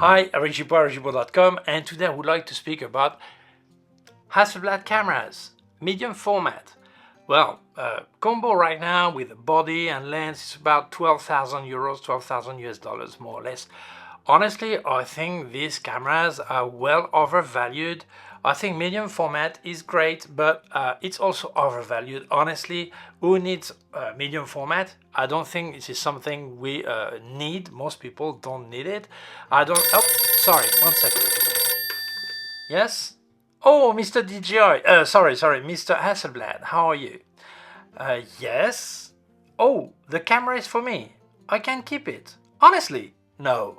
Hi, Eric Gibaud, Gibaud.com, and today I would like to speak about Hasselblad cameras, medium format. Well, combo right now with the body and lens is about 12,000 euros, 12,000 US dollars more or less. Honestly, I think these cameras are well overvalued. I think medium format is great, but it's also overvalued. Honestly, who needs medium format? I don't think this is something we need. Most people don't need it. Oh, sorry, 1 second. Yes? Oh, Mr. DJI. Sorry, Mr. Hasselblad. How are you? Yes? Oh, the camera is for me. I can keep it. Honestly, no.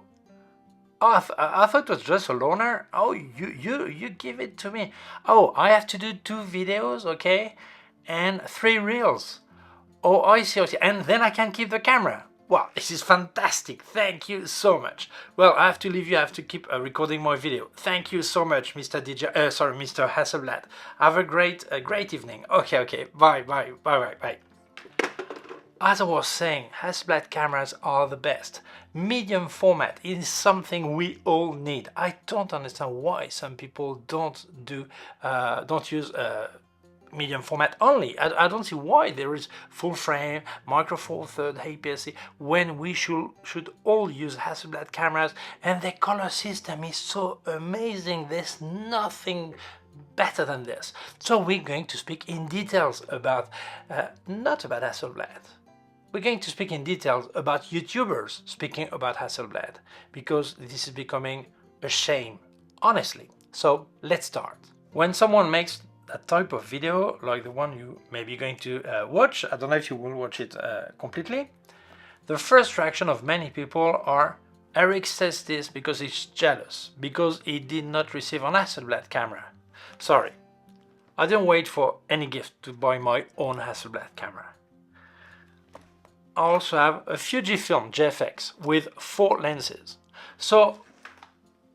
Oh, I thought it was just a loaner. Oh, you give it to me. Oh, I have to do 2 videos, okay? And 3 reels. Oh, I see. And then I can keep the camera. Wow, this is fantastic. Thank you so much. Well, I have to leave you. I have to keep recording my video. Thank you so much, Mr. Mr. Hasselblad. Have a great evening. Okay. Bye. As I was saying, Hasselblad cameras are the best. Medium format is something we all need. I don't understand why some people don't use medium format only. I don't see why there is full frame, micro four third APS-C when we should all use Hasselblad cameras, and the color system is so amazing. There's nothing better than this. So we're going to speak in details about not about Hasselblad. We're going to speak in details about YouTubers speaking about Hasselblad, because this is becoming a shame, honestly. So let's start. When someone makes a type of video like the one you may be going to watch, I don't know if you will watch it completely, the first reaction of many people are, Eric says this because he's jealous, because he did not receive an Hasselblad camera. Sorry, I didn't wait for any gift to buy my own Hasselblad camera. I also have a Fujifilm GFX with 4 lenses. So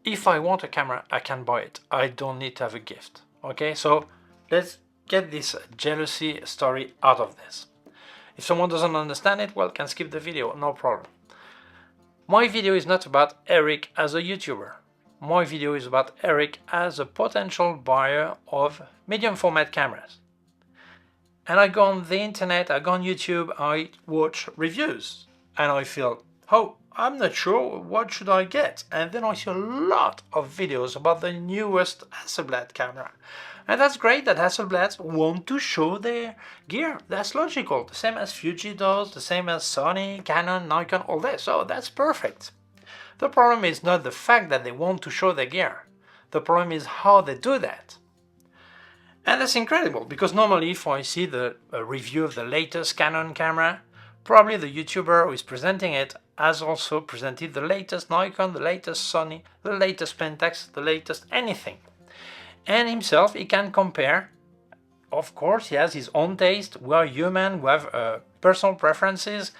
if I want a camera, I can buy it. I don't need to have a gift. Okay, so let's get this jealousy story out of this. If someone doesn't understand it, well, can skip the video, no problem. My video is not about Eric as a YouTuber. My video is about Eric as a potential buyer of medium format cameras. And I go on the internet, I go on YouTube, I watch reviews, and I feel, oh, I'm not sure, what should I get? And then I see a lot of videos about the newest Hasselblad camera. And that's great that Hasselblads want to show their gear. That's logical, the same as Fuji does, the same as Sony, Canon, Nikon, all that, so that's perfect. The problem is not the fact that they want to show their gear. The problem is how they do that. And that's incredible, because normally if I see the review of the latest Canon camera, probably the YouTuber who is presenting it has also presented the latest Nikon, the latest Sony, the latest Pentax, the latest anything. And himself, he can compare. Of course, he has his own taste. We are human, we have personal preferences,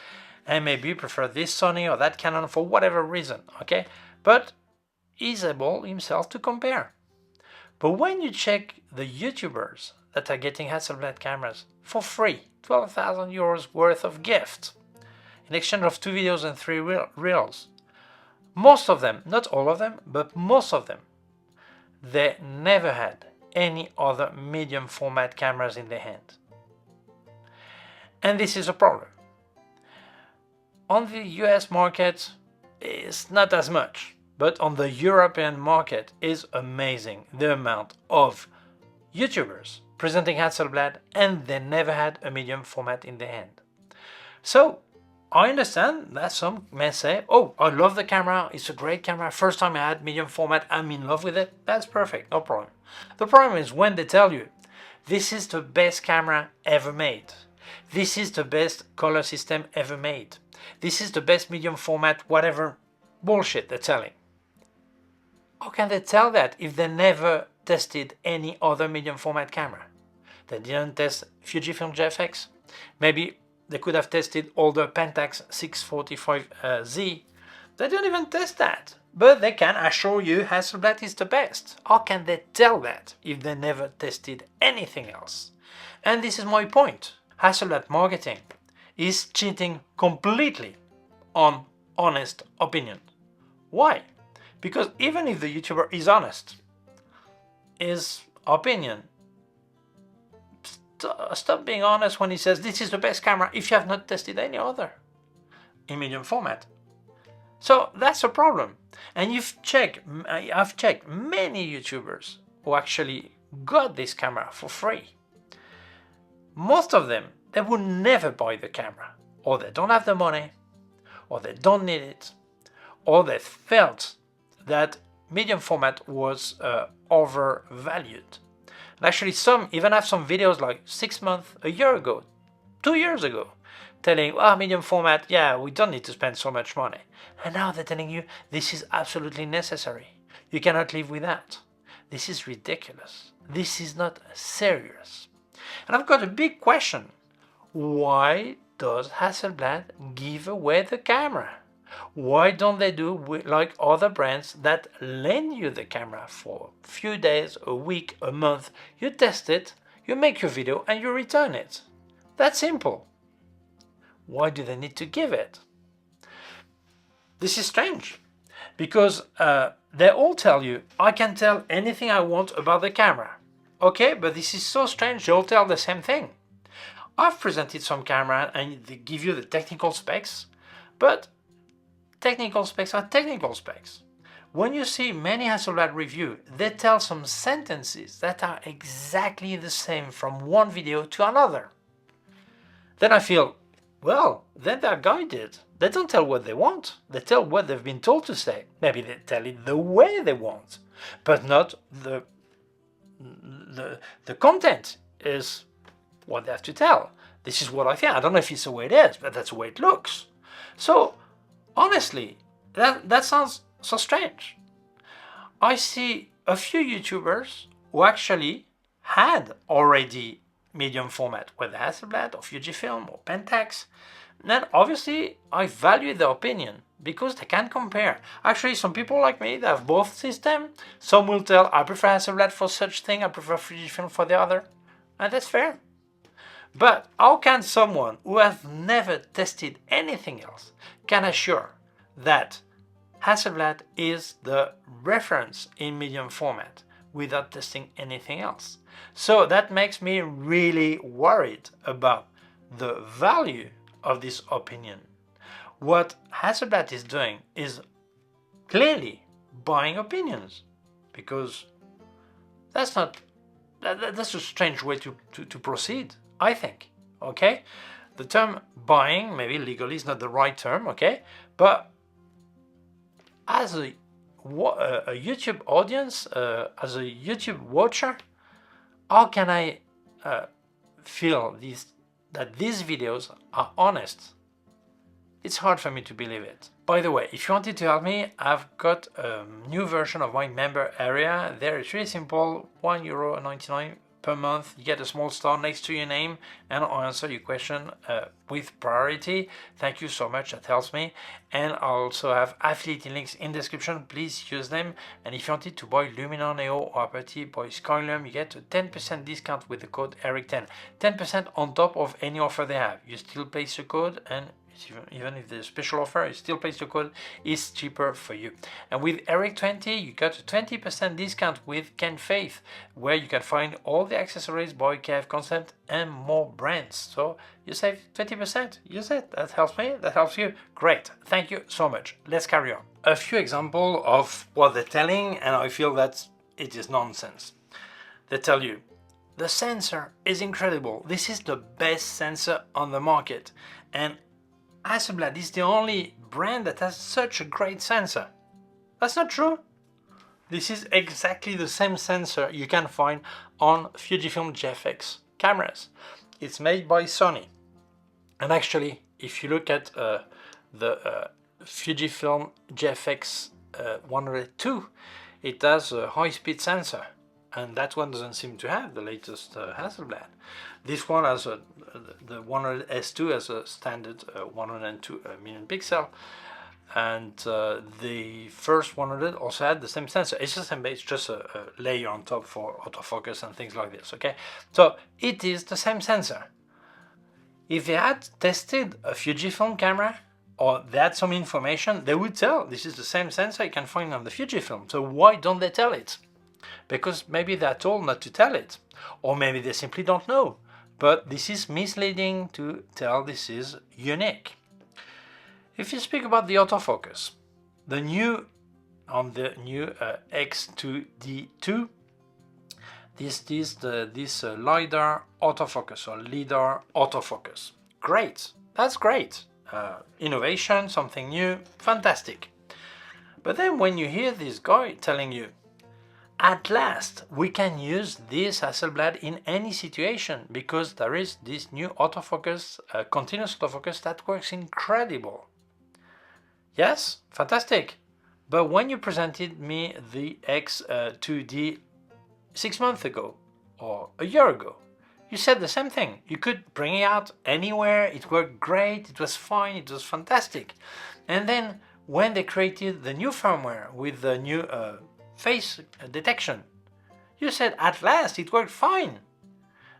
and maybe prefer this Sony or that Canon for whatever reason, okay? But he's able himself to compare. But when you check the YouTubers that are getting Hasselblad cameras for free, 12,000 euros worth of gift, in exchange of 2 videos and 3 reels, most of them, not all of them, but most of them, they never had any other medium format cameras in their hand. And this is a problem. On the US market, it's not as much. But on the European market is amazing, the amount of YouTubers presenting Hasselblad and they never had a medium format in their hand. So I understand that some may say, oh, I love the camera, it's a great camera, first time I had medium format, I'm in love with it. That's perfect, no problem. The problem is when they tell you, this is the best camera ever made. This is the best color system ever made. This is the best medium format, whatever bullshit they're telling. How can they tell that if they never tested any other medium format camera? They didn't test Fujifilm GFX. Maybe they could have tested older Pentax 645Z. They don't even test that. But they can assure you Hasselblad is the best. How can they tell that if they never tested anything else? And this is my point. Hasselblad marketing is cheating completely on honest opinion. Why? Because even if the YouTuber is honest, his opinion, stop being honest when he says this is the best camera if you have not tested any other in medium format. So that's a problem. And I've checked many YouTubers who actually got this camera for free. Most of them, they would never buy the camera, or they don't have the money, or they don't need it, or they felt that medium format was overvalued. And actually some even have some videos like 6 months, a year ago, 2 years ago, telling, medium format, yeah, we don't need to spend so much money. And now they're telling you this is absolutely necessary. You cannot live without. This is ridiculous. This is not serious. And I've got a big question. Why does Hasselblad give away the camera? Why don't they do like other brands that lend you the camera for a few days, a week, a month? You test it, you make your video and you return it. That's simple. Why do they need to give it? This is strange because they all tell you, I can tell anything I want about the camera. Okay, but this is so strange, they all tell the same thing. I've presented some camera and they give you the technical specs, but technical specs are technical specs. When you see many Hasselblad reviews, they tell some sentences that are exactly the same from one video to another. Then I feel, well, then they're guided. They don't tell what they want. They tell what they've been told to say. Maybe they tell it the way they want, but not the content is what they have to tell. This is what I think. I don't know if it's the way it is, but that's the way it looks. So, honestly, that sounds so strange. I see a few YouTubers who actually had already medium format, whether Hasselblad or Fujifilm or Pentax. Then obviously I value their opinion because they can compare. Actually, some people like me, they have both systems. Some will tell, I prefer Hasselblad for such thing, I prefer Fujifilm for the other. And that's fair. But how can someone who has never tested anything else can assure that Hasselblad is the reference in medium format without testing anything else? So that makes me really worried about the value of this opinion. What Hasselblad is doing is clearly buying opinions, because that's a strange way to proceed, I think. Okay, the term buying maybe legally is not the right term, okay, but as a YouTube audience, as a YouTube watcher, how can I feel that these videos are honest? It's hard for me to believe it. By the way, if you wanted to help me, I've got a new version of my member area. There it's really simple, €1.99 per month. You get a small star next to your name and I'll answer your question with priority. Thank you so much, that helps me. And I also have affiliate links in the description, please use them. And if you wanted to buy Luminar Neo or Aperty by Skylum, you get a 10% discount with the code ERIC10. 10% on top of any offer they have. You still place your code, and even if there's a special offer, you still place your code, is cheaper for you. And with ERIC20, you got a 20% discount with Ken Faith, where you can find all the accessories by K&F Concept and more brands. So you save 20%. Use it. That helps me. That helps you. Great. Thank you so much. Let's carry on. A few examples of what they're telling, and I feel that it is nonsense. They tell you, the sensor is incredible. This is the best sensor on the market. And Hasselblad is the only brand that has such a great sensor. That's not true. This is exactly the same sensor you can find on Fujifilm GFX cameras. It's made by Sony. And actually, if you look at the Fujifilm GFX 102, it has a high-speed sensor. And that one doesn't seem to have the latest Hasselblad. This one has the 100S2 as a standard 102 million pixel, and the first 100 also had the same sensor. It's just it's just a layer on top for autofocus and things like this. Okay, so it is the same sensor. If they had tested a Fujifilm camera, or they had some information, they would tell this is the same sensor you can find on the Fujifilm. So why don't they tell it? Because maybe they're told not to tell it, or maybe they simply don't know. But this is misleading to tell this is unique. If you speak about the autofocus, the new X2D II, this LiDAR autofocus or LiDAR autofocus. Great, that's great. Innovation, something new, fantastic. But then when you hear this guy telling you, at last we can use this Hasselblad in any situation because there is this new autofocus, continuous autofocus that works incredible. Yes, fantastic. But when you presented me the X2D 6 months ago or a year ago, you said the same thing. You could bring it out anywhere, it worked great, it was fine, it was fantastic. And then when they created the new firmware with the new face detection, you said at last it worked fine.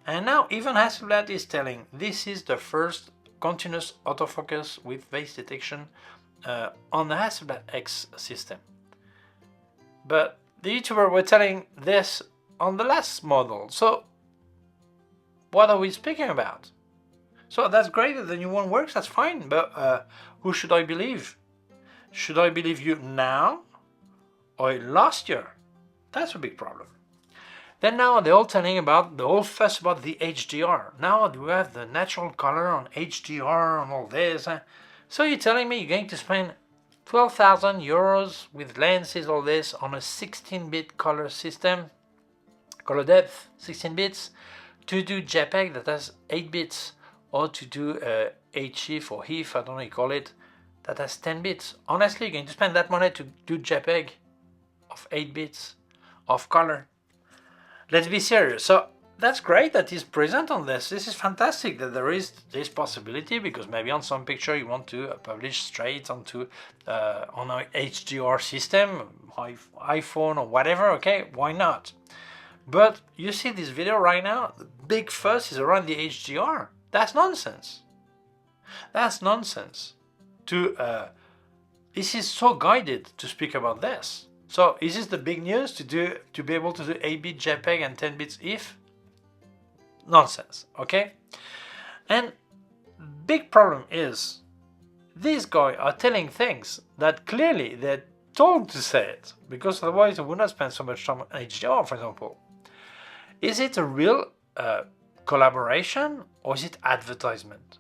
And now even Hasselblad is telling this is the first continuous autofocus with face detection on the Hasselblad X system. But the YouTuber were telling this on the last model, so what are we speaking about? So that's great that the new one works, that's fine, but who should I believe? Should I believe you now or last year? That's a big problem. Then now they're all telling about the whole fuss about the HDR. Now do we have the natural color on HDR and all this? So you're telling me you're going to spend 12,000 euros with lenses, all this, on a 16-bit color system, color depth, 16 bits, to do JPEG that has 8 bits, or to do HEIF or HEIF, I don't know how you call it, that has 10 bits. Honestly, you're going to spend that money to do JPEG of 8 bits of color. Let's be serious. So that's great that is present on this. This is fantastic that there is this possibility, because maybe on some picture you want to publish straight onto on an HDR system, iPhone or whatever. Okay, why not? But you see this video right now, the big fuss is around the HDR. That's nonsense. That's nonsense. This is so guided to speak about this. So is this the big news to be able to do 8-bit JPEG and 10 bits HEIF? Nonsense, okay? And big problem is these guys are telling things that clearly they're told to say it, because otherwise they would not spend so much time on HDR, for example. Is it a real collaboration, or is it advertisement?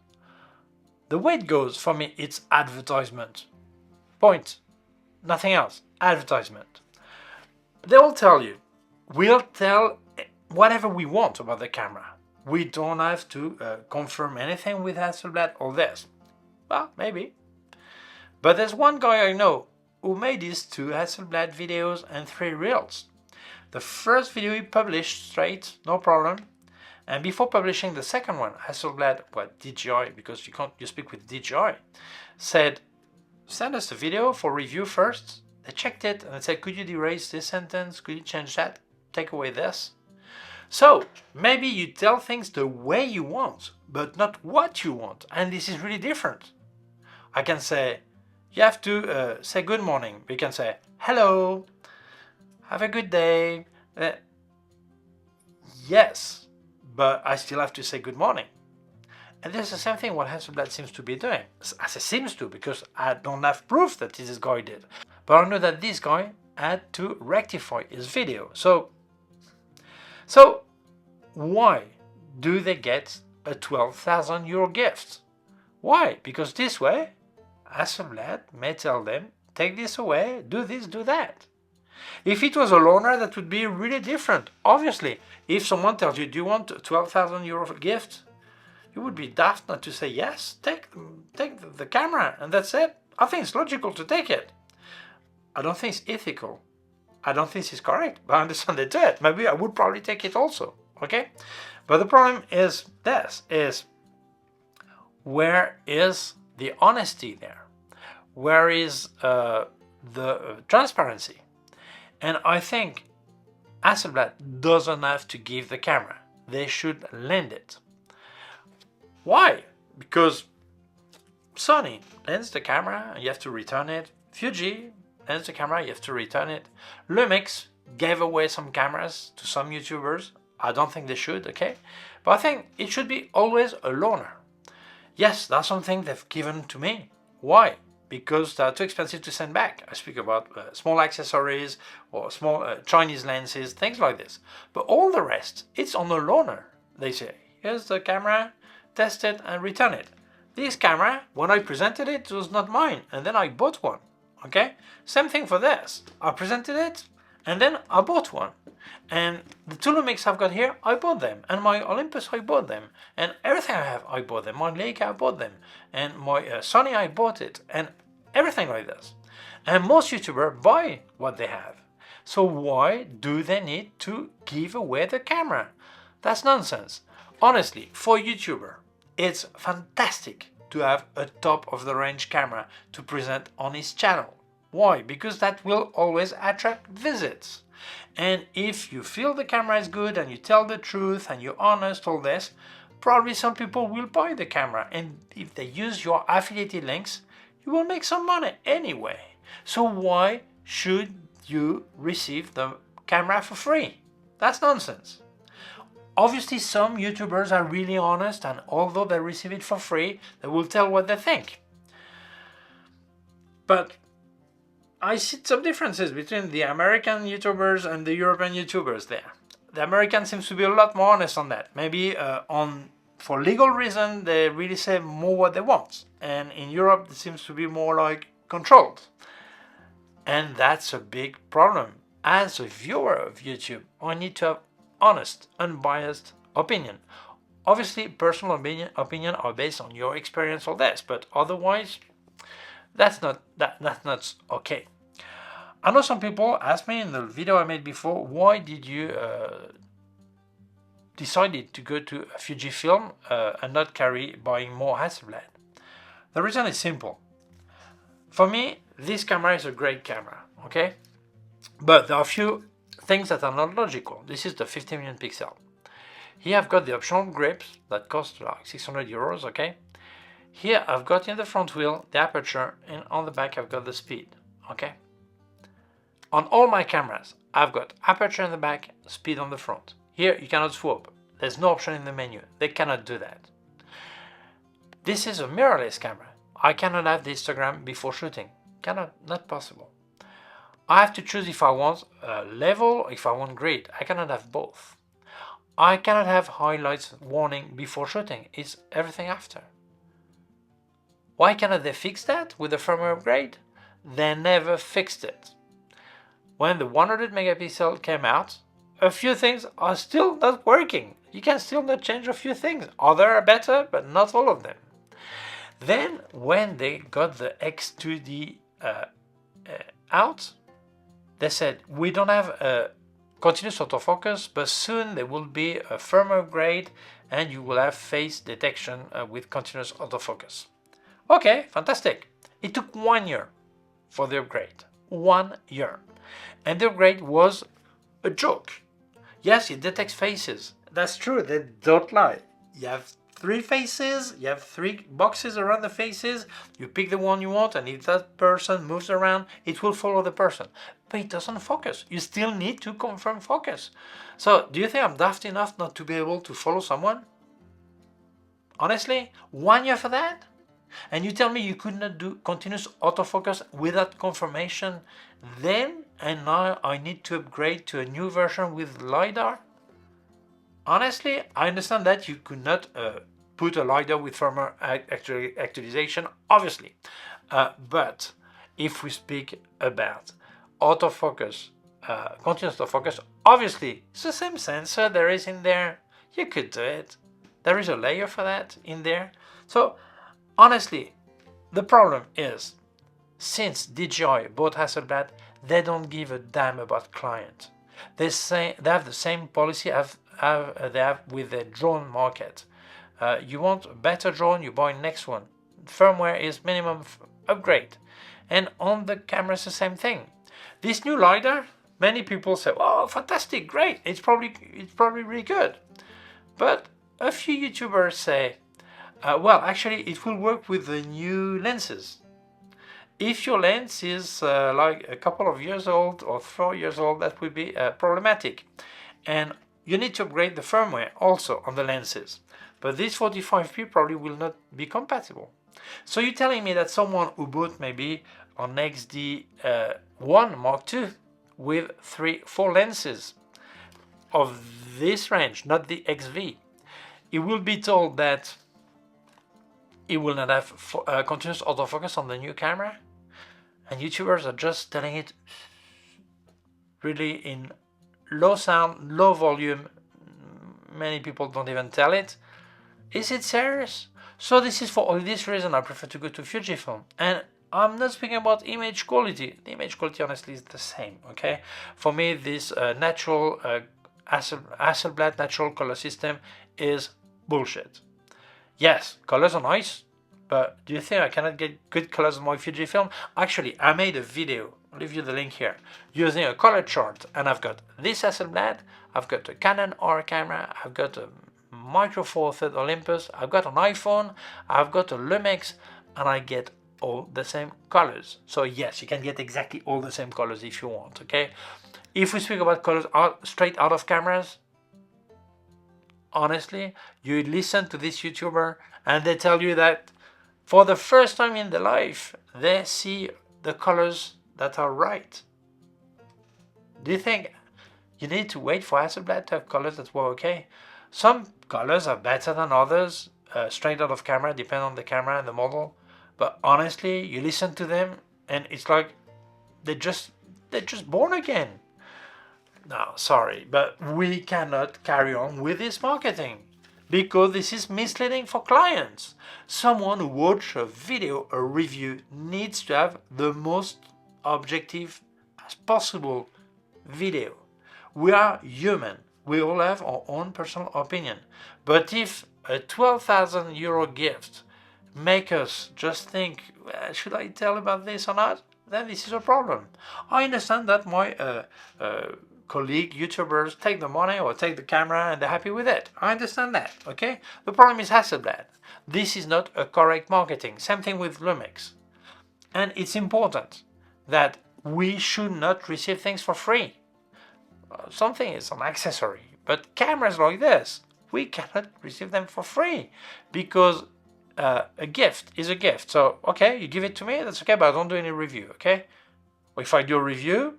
The way it goes for me, it's advertisement. Point. Nothing else. Advertisement. They'll tell you, we'll tell whatever we want about the camera. We don't have to confirm anything with Hasselblad or this. Well, maybe. But there's one guy I know who made these 2 Hasselblad videos and 3 reels. The first video he published straight, no problem. And before publishing the second one, Hasselblad, DJI, because you speak with DJI, said, send us a video for review first. They checked it and they said, could you erase this sentence? Could you change that? Take away this? So maybe you tell things the way you want, but not what you want. And this is really different. I can say, you have to say good morning. We can say, hello, have a good day. Yes, but I still have to say good morning. And this is the same thing what Hasselblad seems to be doing. I say seems to, because I don't have proof that this guy did. But I know that this guy had to rectify his video. So why do they get a 12,000 euro gift? Why? Because this way, Hasselblad may tell them, take this away, do this, do that. If it was a loaner, that would be really different. Obviously, if someone tells you, do you want a 12,000 euro gift? You would be daft not to say yes, take the camera, and that's it. I think it's logical to take it. I don't think it's ethical. I don't think it's correct, but I understand they do it. Maybe I would probably take it also, okay? But the problem is this, is where is the honesty there? Where is the transparency? And I think Hasselblad doesn't have to give the camera. They should lend it. Why? Because Sony lends the camera, you have to return it. Fuji lends the camera, you have to return it. Lumix gave away some cameras to some YouTubers. I don't think they should, okay? But I think it should be always a loaner. Yes, that's something they've given to me. Why? Because they're too expensive to send back. I speak about small accessories or small Chinese lenses, things like this. But all the rest, it's on a loaner. They say, here's the camera, test it and return it. This camera, when I presented it, was not mine, and then I bought one, okay? Same thing for this. I presented it, and then I bought one. And the two Lumix I've got here, I bought them. And my Olympus, I bought them. And everything I have, I bought them. My Leica, I bought them. And my Sony, I bought it. And everything like this. And most YouTubers buy what they have. So why do they need to give away the camera? That's nonsense. Honestly, for a YouTuber, it's fantastic to have a top-of-the-range camera to present on his channel. Why? Because that will always attract visits. And if you feel the camera is good and you tell the truth and you're honest, all this, probably some people will buy the camera. And if they use your affiliated links, you will make some money anyway. So why should you receive the camera for free? That's nonsense. Obviously, some YouTubers are really honest, and although they receive it for free, they will tell what they think. But I see some differences between the American YouTubers and the European YouTubers there. The American seems to be a lot more honest on that. Maybe for legal reason, they really say more what they want. And in Europe, it seems to be more like controlled. And that's a big problem. As a viewer of YouTube, I need to have honest, unbiased opinion. Obviously, personal opinion are based on your experience or this, but otherwise, that's not okay. I know some people asked me in the video I made before, why did you decided to go to Fujifilm and not buying more Hasselblad? The reason is simple. For me, this camera is a great camera, okay? But there are a few things that are not logical. This is the 50 million pixel. Here I've got the optional grips that cost like 600 euros, okay? Here I've got in the front wheel the aperture, and on the back I've got the speed, okay? On all my cameras, I've got aperture in the back, speed on the front. Here you cannot swap. There's no option in the menu. They cannot do that. This is a mirrorless camera. I cannot have the histogram before shooting. Not possible. I have to choose if I want level or if I want grid. I cannot have both. I cannot have highlights warning before shooting. It's everything after. Why cannot they fix that with the firmware upgrade? They never fixed it. When the 100 megapixel came out, a few things are still not working. You can still not change a few things. Others are better, but not all of them. Then when they got the X2D out, they said, we don't have a continuous autofocus, but soon there will be a firmware upgrade and you will have face detection with continuous autofocus. Okay, fantastic. It took 1 year for the upgrade. 1 year. And the upgrade was a joke. Yes, it detects faces. That's true, they don't lie. You have 3 faces, you have 3 boxes around the faces, you pick the one you want, and if that person moves around, it will follow the person. But it doesn't focus. You still need to confirm focus. So, do you think I'm daft enough not to be able to follow someone? Honestly, 1 year for that? And you tell me you could not do continuous autofocus without confirmation then, and now I need to upgrade to a new version with LiDAR? Honestly, I understand that you could not put a LiDAR with firmware actualization, obviously. But if we speak about autofocus, continuous autofocus, obviously, it's the same sensor there is in there. You could do it. There is a layer for that in there. So, honestly, the problem is, since DJI bought Hasselblad, they don't give a damn about client. They have the same policy they have with the drone market. You want a better drone, you buy next one. Firmware is minimum upgrade. And on the camera, it's the same thing. This new LiDAR, many people say, oh, fantastic, great, it's probably really good. But a few YouTubers say, Well, actually, it will work with the new lenses. If your lens is like a couple of years old or 4 years old, that would be problematic. And you need to upgrade the firmware also on the lenses. But this 45p probably will not be compatible. So you're telling me that someone who bought maybe an XD1 Mark II with 4 lenses of this range, not the XV, he will be told that he will not have continuous autofocus on the new camera, and YouTubers are just telling it really in low sound, low volume. Many people don't even tell it. Is it serious? So this is for all this reason I prefer to go to Fujifilm. And I'm not speaking about image quality. The image quality honestly is the same, okay? For me, this natural Hasselblad natural color system is bullshit. Yes, colors are nice, but do you think I cannot get good colors on my Fujifilm? Actually, I made a video, I'll leave you the link here, using a color chart, and I've got this Hasselblad, I've got a Canon R camera, I've got a Micro Four Thirds Olympus, I've got an iPhone, I've got a Lumix, and I get all the same colors. So yes, you can get exactly all the same colors if you want, okay? If we speak about colors straight out of cameras, honestly, you listen to this YouTuber and they tell you that for the first time in their life, they see the colors that are right. Do you think you need to wait for Hasselblad to have colors that were okay? Some colors are better than others, straight out of camera, depending on the camera and the model. But honestly, you listen to them and it's like they're just born again. No, sorry, but we cannot carry on with this marketing because this is misleading for clients. Someone who watches a video, a review, needs to have the most objective as possible video. We are human. We all have our own personal opinion. But if a 12,000 euro gift make us just think, should I tell about this or not? Then this is a problem. I understand that my colleague YouTubers take the money or take the camera and they're happy with it. I understand that, okay? The problem is Hasselblad. This is not a correct marketing. Same thing with Lumix. And it's important that we should not receive things for free. Something is an accessory, but cameras like this, we cannot receive them for free because a gift is a gift. So, okay, you give it to me, that's okay, but I don't do any review, okay? If I do a review,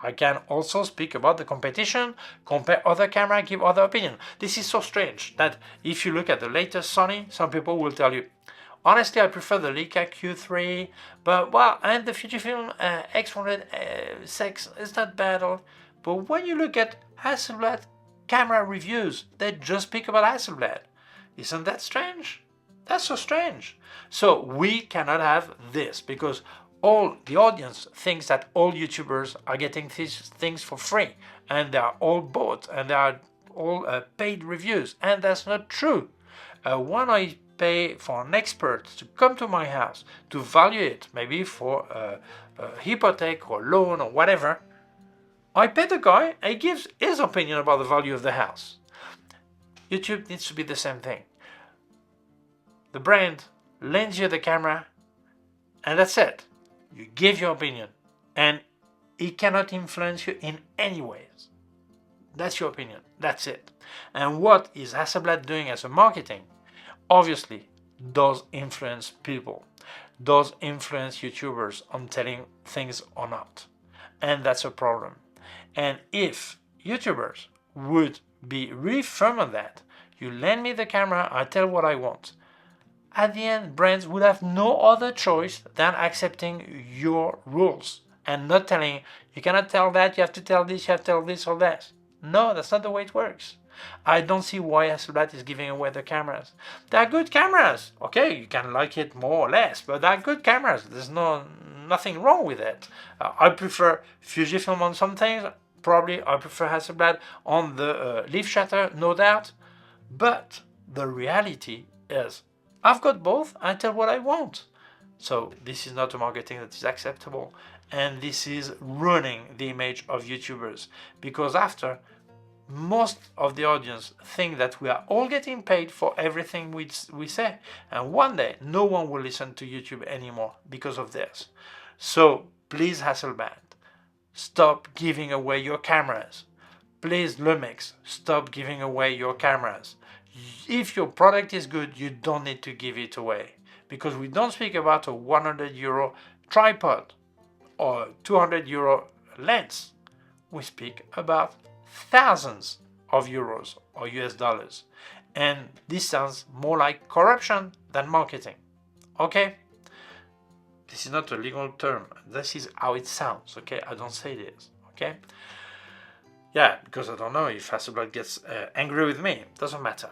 I can also speak about the competition, compare other camera, give other opinion. This is so strange that if you look at the latest Sony, some people will tell you, honestly, I prefer the Leica Q3, but well, and the Fujifilm X100 is not bad. But when you look at Hasselblad camera reviews, they just speak about Hasselblad. Isn't that strange? That's so strange. So we cannot have this because all the audience thinks that all YouTubers are getting these things for free and they are all bought and they are all paid reviews, and that's not true. When I pay for an expert to come to my house to value it, maybe for a hypothèque or loan or whatever, I pay the guy and he gives his opinion about the value of the house. YouTube needs to be the same thing. The brand lends you the camera and that's it. You give your opinion and it cannot influence you in any ways. That's your opinion. That's it. And what is Hasselblad doing as a marketing? Obviously, does influence people, does influence YouTubers on telling things or not. And that's a problem. And if YouTubers would be really firm on that, you lend me the camera, I tell what I want. At the end, brands would have no other choice than accepting your rules and not telling, you cannot tell that, you have to tell this, you have to tell this or that. No, that's not the way it works. I don't see why Hasselblad is giving away the cameras. They are good cameras. Okay, you can like it more or less, but they are good cameras. There's nothing wrong with it. I prefer Fujifilm on some things. Probably I prefer Hasselblad on the leaf shutter, no doubt. But the reality is, I've got both. I tell what I want. So this is not a marketing that is acceptable, and this is ruining the image of YouTubers, because after most of the audience think that we are all getting paid for everything we say, and one day no one will listen to YouTube anymore because of this. So please, Hasselblad, stop giving away your cameras. Please, Lumix, stop giving away your cameras. If your product is good, you don't need to give it away, because we don't speak about a 100 euro tripod or 200 euro lens. We speak about thousands of euros or US dollars. And this sounds more like corruption than marketing. Okay? This is not a legal term. This is how it sounds. Okay? I don't say this. Okay? Yeah, because I don't know if Hasselblad gets angry with me. Doesn't matter.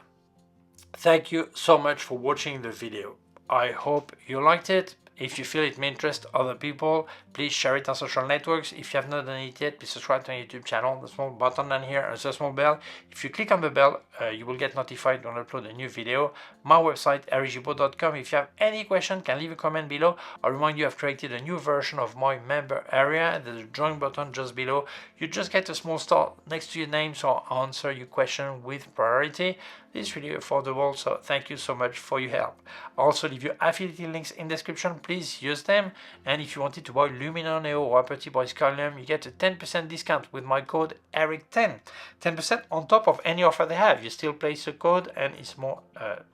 Thank you so much for watching the video. I hope you liked it. If you feel it may interest other people, please share it on social networks. If you have not done it yet, please subscribe to my YouTube channel. The small button down here is a small bell. If you click on the bell, you will get notified when I upload a new video. My website, Gibaud.com. If you have any question, can leave a comment below. I remind you I've created a new version of my member area. There's a join button just below. You just get a small star next to your name, so I'll answer your question with priority. It's really affordable, so thank you so much for your help. I'll also leave your affiliate links in the description. Please use them. And if you wanted to buy Luminar Neo or Aperture by Skylum, you get a 10% discount with my code ERIC10. 10% on top of any offer they have. You still place a code and it's more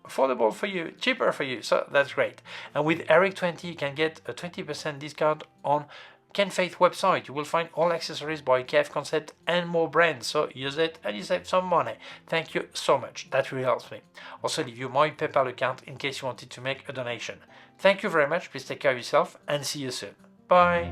affordable for you, cheaper for you, so that's great. And with ERIC20 you can get a 20% discount on K&F website. You will find all accessories by K&F Concept and more brands, so use it and you save some money. Thank you so much, that really helps me. Also leave you my PayPal account in case you wanted to make a donation. Thank you very much, please take care of yourself and see you soon. Bye.